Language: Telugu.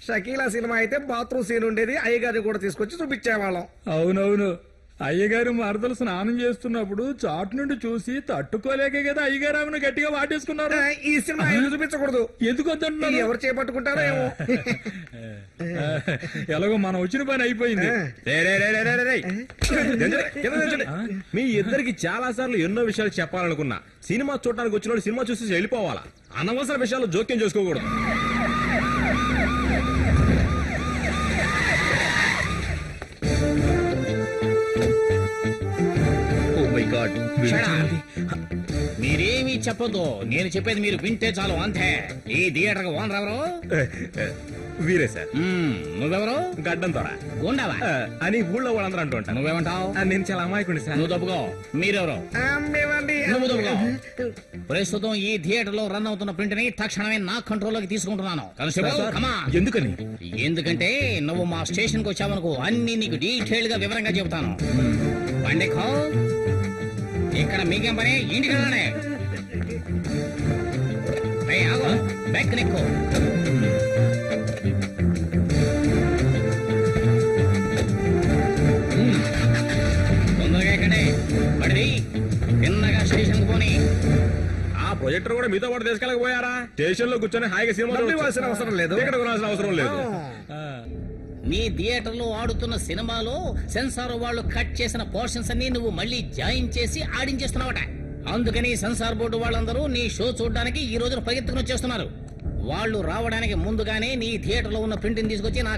షకీలా సినిమా అయితే బాత్రూమ్ సీన్ ఉండేది, అయ్యగారిని కూడా తీసుకొచ్చి చూపించేవాళ్ళం. అవునవును, అయ్యగారు మరదలు స్నానం చేస్తున్నప్పుడు చాటు నుండి చూసి తట్టుకోలేకే కదా అయ్యగారు ఆమెను గట్టిగా వాటేసుకున్నారు. ఈ సినిమా ఎందుకు చూపించకూడదు? ఎందుకు వద్దంటున్నారు? ఎవరు చేపట్టుకుంటారో ఏమో. ఎలాగో మనం వచ్చిన పని అయిపోయింది. మీ ఇద్దరికి చాలా సార్లు ఎన్నో విషయాలు చెప్పాలనుకున్నా. సినిమా చూడడానికి వచ్చిన సినిమా చూసి వెళ్ళిపోవాలా, అనవసర విషయాలు జోక్యం చేసుకోకూడదు. మీరేమీ చెప్పొద్దు, నేను చెప్పేది మీరు వింటే చాలు, అంతే. ఈ థియేటర్ ఓనర్ ఎవరు? వీరే సార్. నువ్వెవరు? గడ్డం తోడ గుండావా అని ఊళ్ళో వాళ్ళందరూ అంటూ ఉంటారు. నువ్వేమంటావు? నేను చాలా అమాయకుడి సార్. నువ్వు తప్పుకో. మీరెవరు? నువ్వు తప్పుకో. ప్రస్తుతం ఈ థియేటర్ లో రన్ అవుతున్న ప్రింట్ ని తక్షణమే నా కంట్రోల్లోకి తీసుకుంటున్నాను. ఎందుకని? ఎందుకంటే నువ్వు మా స్టేషన్ కు వచ్చావనుకో, అన్ని నీకు డీటెయిల్ గా వివరంగా చెబుతాను. పండిఖో, ఇక్కడ మీకేం పని? ఇంటికి వెళ్ళనే. ఆగో, బ్యాక్ నెక్కు. తొందరగా ఎక్కడే పడి తిన్నగా స్టేషన్ పోని. ఆ ప్రొజెక్టర్ కూడా మీతో పాటు తీసుకెళ్ళకపోయారా? స్టేషన్ లో కూర్చొని హాయిగా సినిమా అవసరం లేదు, ఇక్కడ కొనాల్సిన అవసరం లేదు. నీ థియేటర్ లో ఆడుతున్న సినిమాలో సెన్సార్ వాళ్ళు కట్ చేసిన పోర్షన్స్ అన్ని నువ్వు మళ్ళీ జాయిన్ చేసి ఆడించేస్తున్నావట. అందుకని సెన్సార్ బోర్డు వాళ్ళందరూ నీ షో చూడడానికి ఈ రోజున పరిగెత్తుకుని వచ్చేస్తున్నారు. వాళ్ళు రావడానికి ముందుగానే నీ థియేటర్ లో ఉన్న ప్రింట్ తీసుకొచ్చి నా